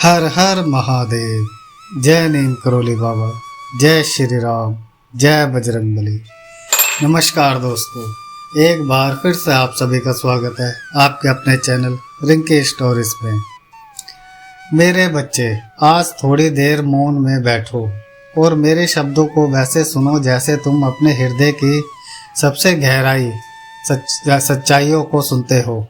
हर हर महादेव। जय नीम करोली बाबा, जय श्री राम, जय बजरंगबली। नमस्कार दोस्तों, एक बार फिर से आप सभी का स्वागत है आपके अपने चैनल रिंकी स्टोरीज में। मेरे बच्चे, आज थोड़ी देर मौन में बैठो और मेरे शब्दों को वैसे सुनो जैसे तुम अपने हृदय की सबसे गहराई सच्चाइयों को सुनते हो।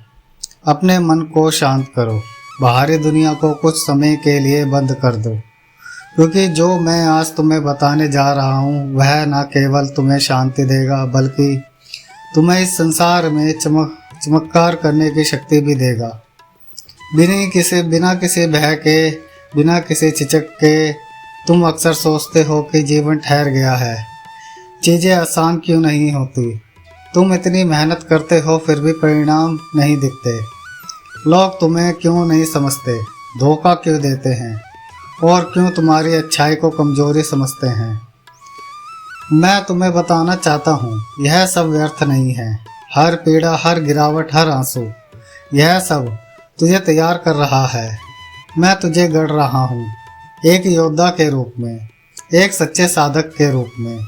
अपने मन को शांत करो, बाहरी दुनिया को कुछ समय के लिए बंद कर दो, क्योंकि जो मैं आज तुम्हें बताने जा रहा हूँ वह न केवल तुम्हें शांति देगा बल्कि तुम्हें इस संसार में चमत्कार करने की शक्ति भी देगा। बिना किसी भय के, बिना किसी झिझक के। तुम अक्सर सोचते हो कि जीवन ठहर गया है, चीज़ें आसान क्यों नहीं होती। तुम इतनी मेहनत करते हो फिर भी परिणाम नहीं दिखते। लोग तुम्हें क्यों नहीं समझते, धोखा क्यों देते हैं और क्यों तुम्हारी अच्छाई को कमजोरी समझते हैं। मैं तुम्हें बताना चाहता हूँ, यह सब व्यर्थ नहीं है। हर पीड़ा, हर गिरावट, हर आंसू, यह सब तुझे तैयार कर रहा है। मैं तुझे गढ़ रहा हूँ, एक योद्धा के रूप में, एक सच्चे साधक के रूप में,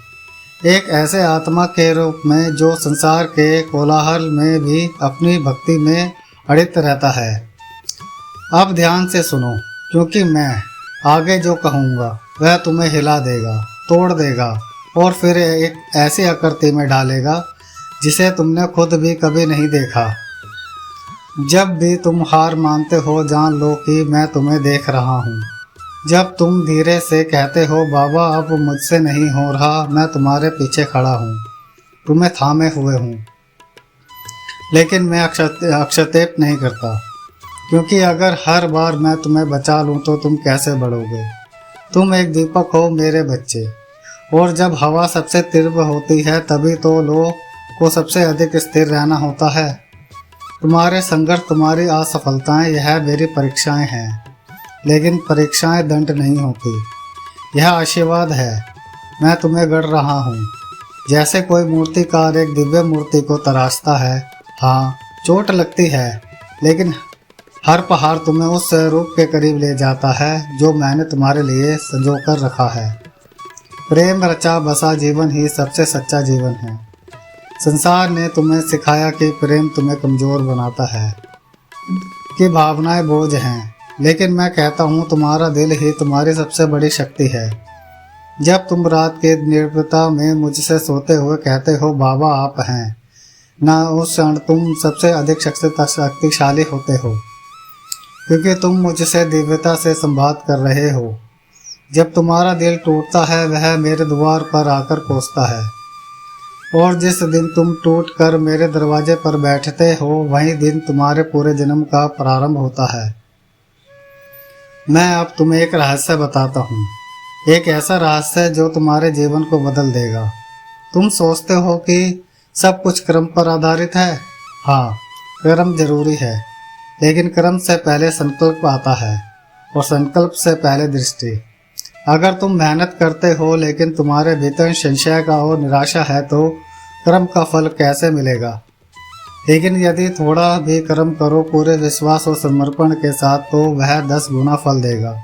एक ऐसे आत्मा के रूप में जो संसार के कोलाहल में भी अपनी भक्ति में अड़ित रहता है। अब ध्यान से सुनो, क्योंकि मैं आगे जो कहूँगा वह तुम्हें हिला देगा, तोड़ देगा और फिर एक ऐसी आकृति में डालेगा जिसे तुमने खुद भी कभी नहीं देखा। जब भी तुम हार मानते हो, जान लो कि मैं तुम्हें देख रहा हूँ। जब तुम धीरे से कहते हो बाबा अब मुझसे नहीं हो रहा, मैं तुम्हारे पीछे खड़ा हूँ, तुम्हें थामे हुए हूँ। लेकिन मैं अक्षतेप नहीं करता, क्योंकि अगर हर बार मैं तुम्हें बचा लूँ तो तुम कैसे बढ़ोगे। तुम एक दीपक हो मेरे बच्चे, और जब हवा सबसे तीव्र होती है तभी तो लोग को सबसे अधिक स्थिर रहना होता है। तुम्हारे संघर्ष, तुम्हारी असफलताएं, यह मेरी परीक्षाएं हैं। लेकिन परीक्षाएं दंड नहीं होती, यह आशीर्वाद है। मैं तुम्हें गढ़ रहा हूँ, जैसे कोई मूर्तिकार एक दिव्य मूर्ति को तराशता है। हाँ, चोट लगती है, लेकिन हर पहाड़ तुम्हें उस स्वरूप के करीब ले जाता है जो मैंने तुम्हारे लिए संजो कर रखा है। प्रेम रचा बसा जीवन ही सबसे सच्चा जीवन है। संसार ने तुम्हें सिखाया कि प्रेम तुम्हें कमज़ोर बनाता है, कि भावनाएं बोझ हैं, लेकिन मैं कहता हूँ तुम्हारा दिल ही तुम्हारी सबसे बड़ी शक्ति है। जब तुम रात के निर्भयता में मुझसे सोते हुए कहते हो बाबा आप हैं ना, उस क्षण तुम सबसे अधिक शक्तिशाली होते हो, क्योंकि तुम मुझसे दिव्यता से संवाद कर रहे हो। जब तुम्हारा दिल टूटता है वह मेरे द्वार पर आकर कोसता है, और जिस दिन तुम टूट कर मेरे दरवाजे पर बैठते हो वही दिन तुम्हारे पूरे जन्म का प्रारंभ होता है। मैं अब तुम्हें एक रहस्य बताता हूँ, एक ऐसा रहस्य जो तुम्हारे जीवन को बदल देगा। तुम सोचते हो कि सब कुछ क्रम पर आधारित है। हाँ, क्रम जरूरी है, लेकिन क्रम से पहले संकल्प आता है और संकल्प से पहले दृष्टि। अगर तुम मेहनत करते हो लेकिन तुम्हारे भीतर संशय का और निराशा है तो कर्म का फल कैसे मिलेगा। लेकिन यदि थोड़ा भी कर्म करो पूरे विश्वास और समर्पण के साथ तो वह 10 गुना फल देगा।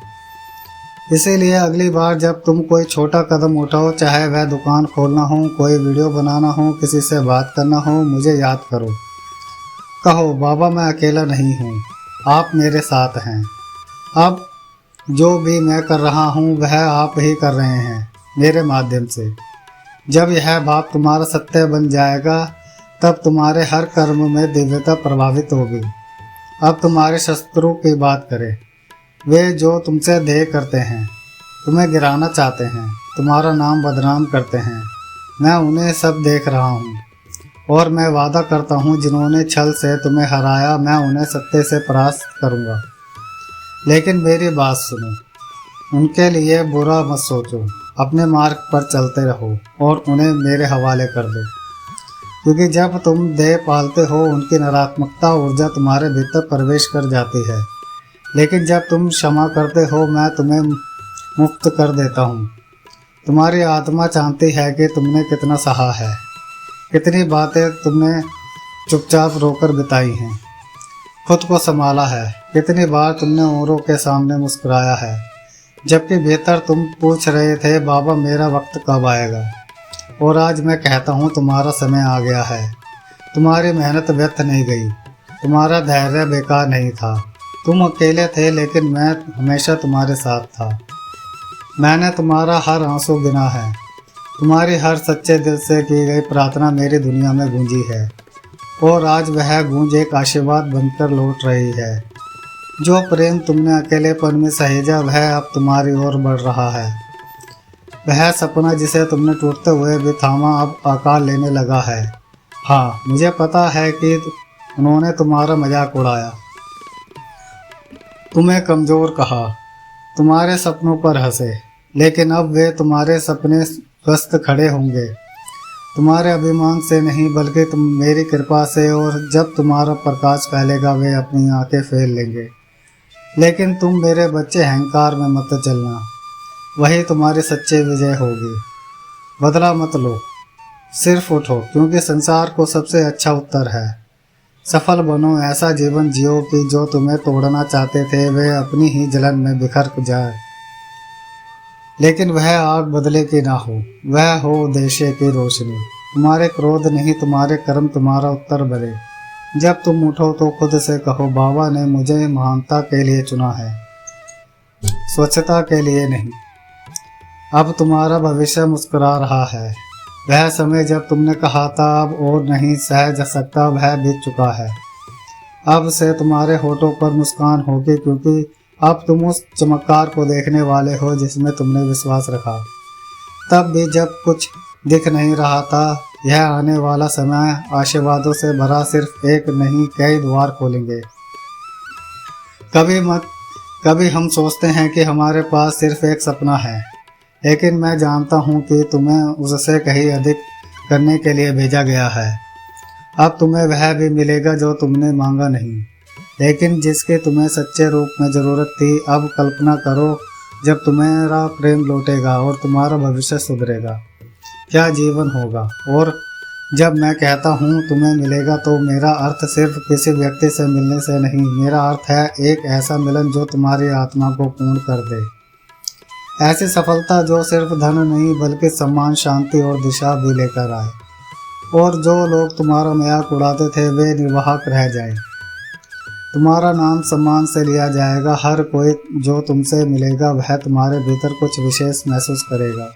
इसीलिए अगली बार जब तुम कोई छोटा कदम उठाओ, चाहे वह दुकान खोलना हो, कोई वीडियो बनाना हो, किसी से बात करना हो, मुझे याद करो। कहो बाबा मैं अकेला नहीं हूँ, आप मेरे साथ हैं। अब जो भी मैं कर रहा हूँ वह आप ही कर रहे हैं मेरे माध्यम से। जब यह भाव तुम्हारा सत्य बन जाएगा तब तुम्हारे हर कर्म में दिव्यता प्रभावित होगी। अब तुम्हारे शत्रु की बात करें, वे जो तुमसे देह करते हैं, तुम्हें गिराना चाहते हैं, तुम्हारा नाम बदनाम करते हैं, मैं उन्हें सब देख रहा हूँ। और मैं वादा करता हूँ जिन्होंने छल से तुम्हें हराया मैं उन्हें सत्य से परास्त करूँगा। लेकिन मेरी बात सुनो, उनके लिए बुरा मत सोचो, अपने मार्ग पर चलते रहो और उन्हें मेरे हवाले कर दो, क्योंकि जब तुम देह पालते हो उनकी नकारात्मकता ऊर्जा तुम्हारे भीतर प्रवेश कर जाती है। लेकिन जब तुम क्षमा करते हो मैं तुम्हें मुक्त कर देता हूँ। तुम्हारी आत्मा जानती है कि तुमने कितना सहा है, कितनी बातें तुमने चुपचाप रोकर बिताई हैं। खुद को संभाला है? कितनी बार तुमने औरों के सामने मुस्कुराया है, जबकि भीतर तुम पूछ रहे थे बाबा मेरा वक्त कब आएगा। और आज मैं कहता हूँ तुम्हारा समय आ गया है। तुम्हारी मेहनत व्यर्थ नहीं गई, तुम्हारा धैर्य बेकार नहीं था। तुम अकेले थे लेकिन मैं हमेशा तुम्हारे साथ था। मैंने तुम्हारा हर आंसू गिना है, तुम्हारी हर सच्चे दिल से की गई प्रार्थना मेरी दुनिया में गूंजी है। और आज वह गूंज एक आशीर्वाद बनकर लौट रही है। जो प्रेम तुमने अकेलेपन में सहेजा वह अब तुम्हारी ओर बढ़ रहा है। वह सपना जिसे तुमने टूटते हुए भी थामा अब आकार लेने लगा है। हाँ, मुझे पता है कि उन्होंने तुम्हारा मजाक उड़ाया, तुम्हें कमज़ोर कहा, तुम्हारे सपनों पर हंसे, लेकिन अब वे तुम्हारे सपने स्वस्थ खड़े होंगे। तुम्हारे अभिमान से नहीं बल्कि तुम मेरी कृपा से। और जब तुम्हारा प्रकाश फैलेगा वे अपनी आंखें फेर लेंगे। लेकिन तुम मेरे बच्चे अहंकार में मत चलना, वही तुम्हारी सच्ची विजय होगी। बदला मत लो, सिर्फ उठो, क्योंकि संसार को सबसे अच्छा उत्तर है। सफल बनो, ऐसा जीवन जियो कि जो तुम्हें तोड़ना चाहते थे वे अपनी ही जलन में बिखर जाए। लेकिन वह आग बदले की ना हो, वह हो उद्देश्य की रोशनी। तुम्हारे क्रोध नहीं, तुम्हारे कर्म तुम्हारा उत्तर बने। जब तुम उठो तो खुद से कहो बाबा ने मुझे महानता के लिए चुना है, स्वच्छता के लिए नहीं। अब तुम्हारा भविष्य मुस्कुरा रहा है। वह समय जब तुमने कहा था अब और नहीं सह जा सकता वह बीत चुका है। अब से तुम्हारे होठों पर मुस्कान होगी, क्योंकि अब तुम उस चमत्कार को देखने वाले हो जिसमें तुमने विश्वास रखा। तब भी जब कुछ दिख नहीं रहा था, यह आने वाला समय आशीर्वादों से भरा सिर्फ एक नहीं कई द्वार खोलेंगे। कभी हम सोचते हैं कि हमारे पास सिर्फ एक सपना है, लेकिन मैं जानता हूँ कि तुम्हें उससे कहीं अधिक करने के लिए भेजा गया है। अब तुम्हें वह भी मिलेगा जो तुमने मांगा नहीं, लेकिन जिसके तुम्हें सच्चे रूप में ज़रूरत थी। अब कल्पना करो जब तुम्हारा प्रेम लौटेगा और तुम्हारा भविष्य सुधरेगा, क्या जीवन होगा। और जब मैं कहता हूँ तुम्हें मिलेगा तो मेरा अर्थ सिर्फ किसी व्यक्ति से मिलने से नहीं, मेरा अर्थ है एक ऐसा मिलन जो तुम्हारी आत्मा को पूर्ण कर दे। ऐसी सफलता जो सिर्फ धन नहीं बल्कि सम्मान, शांति और दिशा भी लेकर आए। और जो लोग तुम्हारा मजाक उड़ाते थे वे निर्वाहक रह जाए। तुम्हारा नाम सम्मान से लिया जाएगा। हर कोई जो तुमसे मिलेगा वह तुम्हारे भीतर कुछ विशेष महसूस करेगा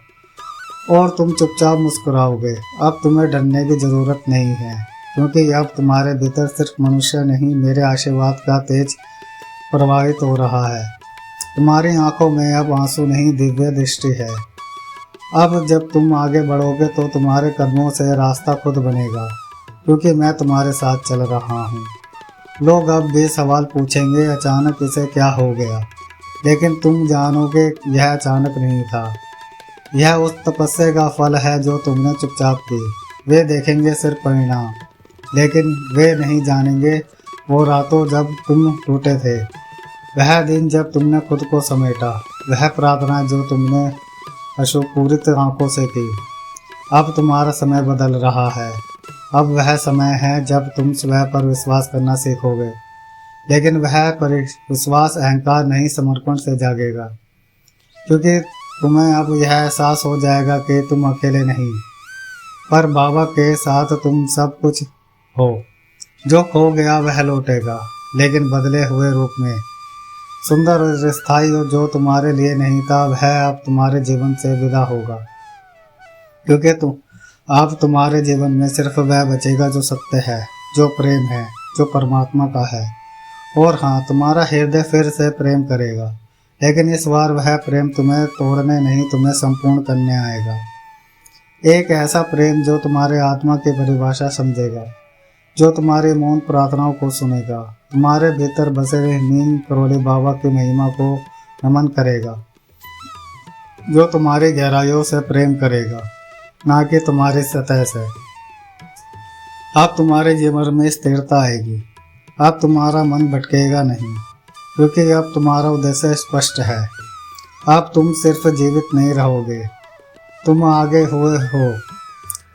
और तुम चुपचाप मुस्कुराओगे। अब तुम्हें डरने की ज़रूरत नहीं है, क्योंकि अब तुम्हारे भीतर सिर्फ मनुष्य नहीं मेरे आशीर्वाद का तेज प्रवाहित हो रहा है। तुम्हारी आंखों में अब आंसू नहीं दिव्य दृष्टि है। अब जब तुम आगे बढ़ोगे तो तुम्हारे कदमों से रास्ता खुद बनेगा, क्योंकि मैं तुम्हारे साथ चल रहा हूँ। लोग अब भी सवाल पूछेंगे अचानक इसे क्या हो गया, लेकिन तुम जानोगे यह अचानक नहीं था। यह उस तपस्या का फल है जो तुमने चुपचाप की। वे देखेंगे सिर्फ परिणाम, लेकिन वे नहीं जानेंगे वो रातों जब तुम टूटे थे, वह दिन जब तुमने खुद को समेटा, वह प्रार्थना जो तुमने अश्रुपूरित आंखों से की। अब तुम्हारा समय बदल रहा है। अब वह समय है जब तुम स्वयं पर विश्वास करना सीखोगे, लेकिन वह विश्वास अहंकार नहीं समर्पण से जागेगा, क्योंकि तुम्हें अब यह एहसास हो जाएगा कि तुम अकेले नहीं, पर बाबा के साथ तुम सब कुछ हो। जो खो गया वह लौटेगा, लेकिन बदले हुए रूप में। सुंदर और स्थायी और जो तुम्हारे लिए नहीं था वह अब तुम्हारे जीवन से विदा होगा, क्योंकि अब तुम्हारे जीवन में सिर्फ वह बचेगा जो सत्य है, जो प्रेम है, जो परमात्मा का है। और हाँ, तुम्हारा हृदय फिर से प्रेम करेगा, लेकिन इस बार वह प्रेम तुम्हें तोड़ने नहीं तुम्हें संपूर्ण करने आएगा। एक ऐसा प्रेम जो तुम्हारे आत्मा की परिभाषा समझेगा, जो तुम्हारी मौन प्रार्थनाओं को सुनेगा, तुम्हारे भीतर बसे नीम करोली बाबा की महिमा को नमन करेगा, जो तुम्हारी गहराइयों से प्रेम करेगा, ना कि तुम्हारी सतह से। अब तुम्हारे जीवन में स्थिरता आएगी। अब तुम्हारा मन भटकेगा नहीं, क्योंकि अब तुम्हारा उद्देश्य स्पष्ट है। अब तुम सिर्फ जीवित नहीं रहोगे, तुम आगे हुए हो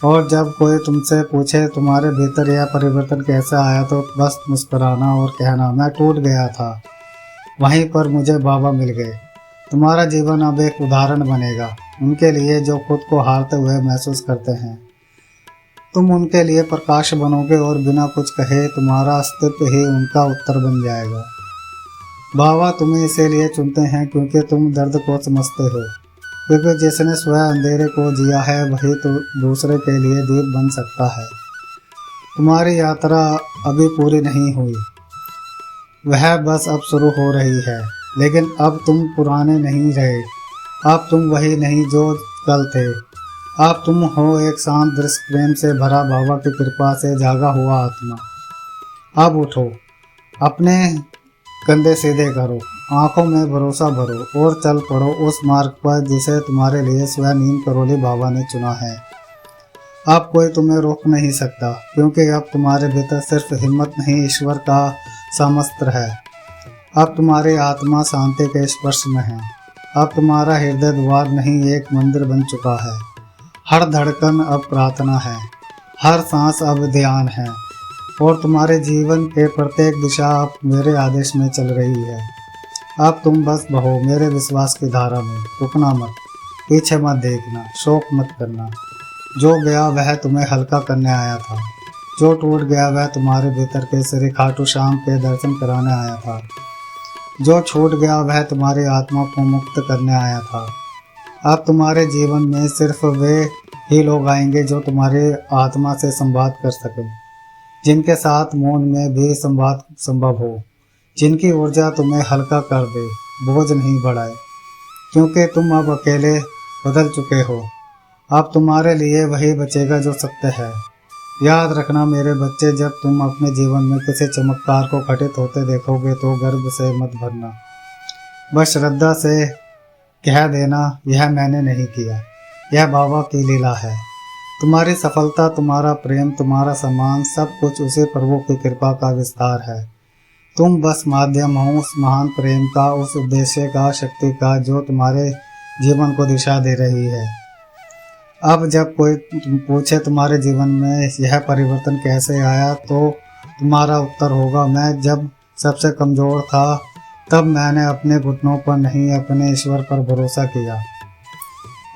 और जब कोई तुमसे पूछे तुम्हारे भीतर यह परिवर्तन कैसे आया तो बस मुस्कुराना और कहना मैं टूट गया था। वहीं पर मुझे बाबा मिल गए। तुम्हारा जीवन अब एक उदाहरण बनेगा उनके लिए जो खुद को हारते हुए महसूस करते हैं। तुम उनके लिए प्रकाश बनोगे और बिना कुछ कहे तुम्हारा अस्तित्व ही उनका उत्तर बन जाएगा। बाबा तुम्हें इसीलिए चुनते हैं क्योंकि तुम दर्द को समझते हो, क्योंकि जिसने स्वयं अंधेरे को जिया है वही तो दूसरे के लिए दीप बन सकता है। तुम्हारी यात्रा अभी पूरी नहीं हुई, वह बस अब शुरू हो रही है। लेकिन अब तुम पुराने नहीं रहे, अब तुम वही नहीं जो कल थे। अब तुम हो एक शांत दृश्य प्रेम से भरा बाबा की कृपा से जागा हुआ आत्मा। अब उठो, अपने कंधे सीधे करो, आंखों में भरोसा भरो और चल पड़ो उस मार्ग पर जिसे तुम्हारे लिए स्वयं नीम करोली बाबा ने चुना है। अब कोई तुम्हें रोक नहीं सकता, क्योंकि अब तुम्हारे भीतर सिर्फ हिम्मत नहीं ईश्वर का सामस्त्र है। अब तुम्हारी आत्मा शांति के स्पर्श में है। अब तुम्हारा हृदय द्वार नहीं एक मंदिर बन चुका है। हर धड़कन अब प्रार्थना है, हर सांस अब ध्यान है और तुम्हारे जीवन के प्रत्येक दिशा अब मेरे आदेश में चल रही है। अब तुम बस बहो मेरे विश्वास की धारा में, रुकना मत, पीछे मत देखना, शोक मत करना। जो गया वह तुम्हें हल्का करने आया था, जो टूट गया वह तुम्हारे भीतर के श्री खाटू श्याम के दर्शन कराने आया था, जो छूट गया वह तुम्हारी आत्मा को मुक्त करने आया था। अब तुम्हारे जीवन में सिर्फ वे ही लोग आएंगे जो तुम्हारी आत्मा से संवाद कर सकें, जिनके साथ मौन में भी संवाद संभव हो, जिनकी ऊर्जा तुम्हें हल्का कर दे, बोझ नहीं बढ़ाए, क्योंकि तुम अब अकेले बदल चुके हो। अब तुम्हारे लिए वही बचेगा जो सत्य है। याद रखना मेरे बच्चे, जब तुम अपने जीवन में किसी चमत्कार को घटित होते देखोगे तो गर्व से मत भरना, बस श्रद्धा से कह देना यह मैंने नहीं किया, यह बाबा की लीला है। तुम्हारी सफलता, तुम्हारा प्रेम, तुम्हारा सम्मान सब कुछ उसी प्रभु की कृपा का विस्तार है। तुम बस माध्यम हो उस महान प्रेम का, उस उद्देश्य का, शक्ति का जो तुम्हारे जीवन को दिशा दे रही है। अब जब कोई पूछे तुम्हारे जीवन में यह परिवर्तन कैसे आया तो तुम्हारा उत्तर होगा मैं जब सबसे कमज़ोर था तब मैंने अपने घुटनों पर नहीं अपने ईश्वर पर भरोसा किया।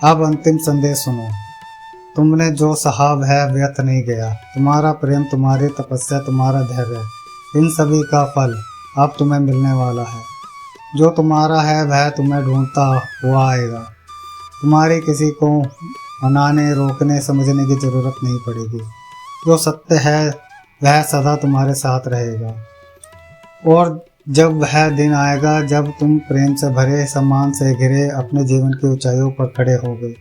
अब अंतिम संदेश सुनो, तुमने जो सहा वह व्यर्थ नहीं गया। तुम्हारा प्रेम, तुम्हारी तपस्या, तुम्हारा धैर्य, इन सभी का फल अब तुम्हें मिलने वाला है। जो तुम्हारा है वह तुम्हें ढूंढता हुआ आएगा। तुम्हारी किसी को मनाने, रोकने, समझने की जरूरत नहीं पड़ेगी। जो सत्य है वह सदा तुम्हारे साथ रहेगा। और जब वह दिन आएगा जब तुम प्रेम से भरे, सम्मान से घिरे अपने जीवन की ऊंचाइयों पर खड़े होगे,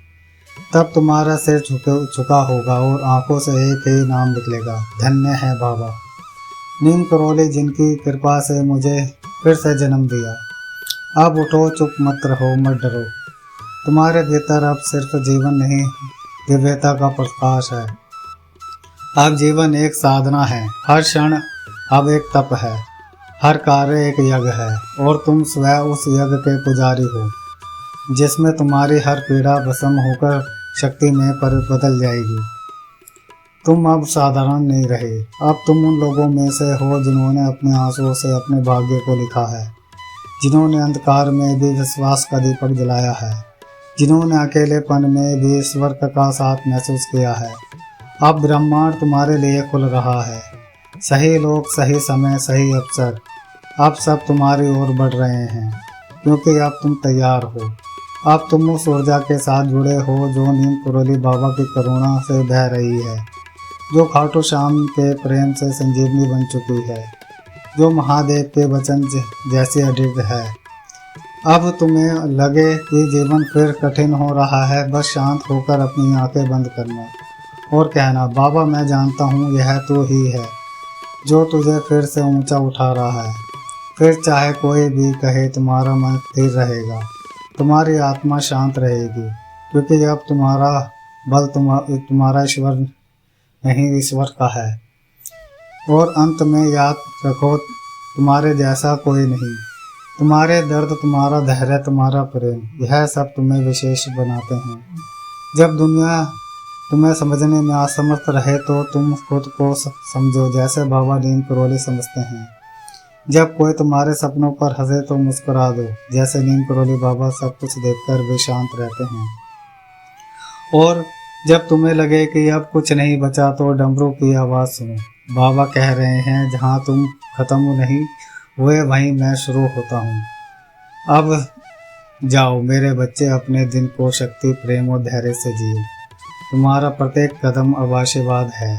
तब तुम्हारा सिर झुका होगा और आंखों से एक ही नाम निकलेगा, धन्य है बाबा नीम करोली, जिनकी कृपा से मुझे फिर से जन्म दिया। अब उठो, चुप मत रहो, मत डरो। तुम्हारे भीतर अब सिर्फ जीवन नहीं दिव्यता का प्रकाश है। अब जीवन एक साधना है, हर क्षण अब एक तप है, हर कार्य एक यज्ञ है और तुम स्वयं उस यज्ञ के पुजारी हो, जिसमें तुम्हारी हर पीड़ा भस्म होकर शक्ति में बदल जाएगी। तुम अब साधारण नहीं रहे, अब तुम उन लोगों में से हो जिन्होंने अपने आंसुओं से अपने भाग्य को लिखा है, जिन्होंने अंधकार में भी विश्वास का दीपक जलाया है, जिन्होंने अकेलेपन में भी ईश्वर का साथ महसूस किया है। अब ब्रह्मांड तुम्हारे लिए खुल रहा है, सही लोग, सही समय, सही अवसर अब सब तुम्हारी ओर बढ़ रहे हैं, क्योंकि अब तुम तैयार हो। अब तुम उस ऊर्जा के साथ जुड़े हो जो नीम करोली बाबा की करुणा से बह रही है, जो खाटू श्याम के प्रेम से संजीवनी बन चुकी है, जो महादेव के वचन जैसी अडिग है। अब तुम्हें लगे कि जीवन फिर कठिन हो रहा है, बस शांत होकर अपनी आंखें बंद करना और कहना, बाबा मैं जानता हूँ यह तू ही है जो तुझे फिर से ऊंचा उठा रहा है। फिर चाहे कोई भी कहे, तुम्हारा मन स्थिर रहेगा, तुम्हारी आत्मा शांत रहेगी, क्योंकि अब तुम्हारा बल तुम्हारा ईश्वर नहीं ईश्वर का है। और अंत में याद रखो, तुम्हारे जैसा कोई नहीं। तुम्हारे दर्द, तुम्हारा धैर्य, तुम्हारा प्रेम, यह सब तुम्हें विशेष बनाते हैं। जब दुनिया तुम्हें समझने में असमर्थ रहे तो तुम खुद को समझो जैसे बाबा नीम करोली समझते हैं। जब कोई तुम्हारे सपनों पर हंसे तो मुस्कुरा दो जैसे नीम करोली बाबा सब कुछ देखकर भी शांत रहते हैं। और जब तुम्हें लगे कि अब कुछ नहीं बचा तो डमरू की आवाज़ सुनो। बाबा कह रहे हैं जहाँ तुम खत्म नहीं हुए वहीं मैं शुरू होता हूँ। अब जाओ मेरे बच्चे, अपने दिन को शक्ति, प्रेम और धैर्य से जियो। तुम्हारा प्रत्येक कदम अब आशीर्वाद है,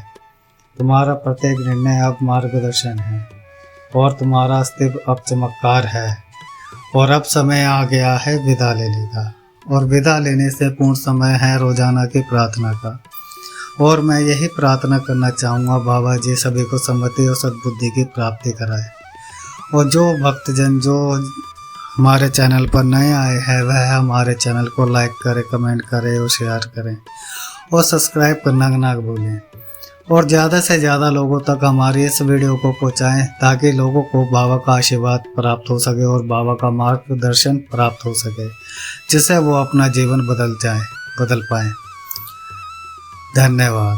तुम्हारा प्रत्येक निर्णय अब मार्गदर्शन है और तुम्हारा अस्तित्व अब चमत्कार है। और अब समय आ गया है विदा लेने का, और विदा लेने से पूर्ण समय है रोजाना की प्रार्थना का। और मैं यही प्रार्थना करना चाहूँगा बाबा जी सभी को सम्मति और सद्बुद्धि की प्राप्ति कराए। और जो भक्तजन जो हमारे चैनल पर नए आए हैं वह हमारे चैनल को लाइक करें, कमेंट करें और शेयर करें और सब्सक्राइब करना ना भूलें। और ज़्यादा से ज़्यादा लोगों तक हमारी इस वीडियो को पहुँचाएँ ताकि लोगों को बाबा का आशीर्वाद प्राप्त हो सके और बाबा का मार्गदर्शन प्राप्त हो सके, जिससे वो अपना जीवन बदल पाएँ। धन्यवाद।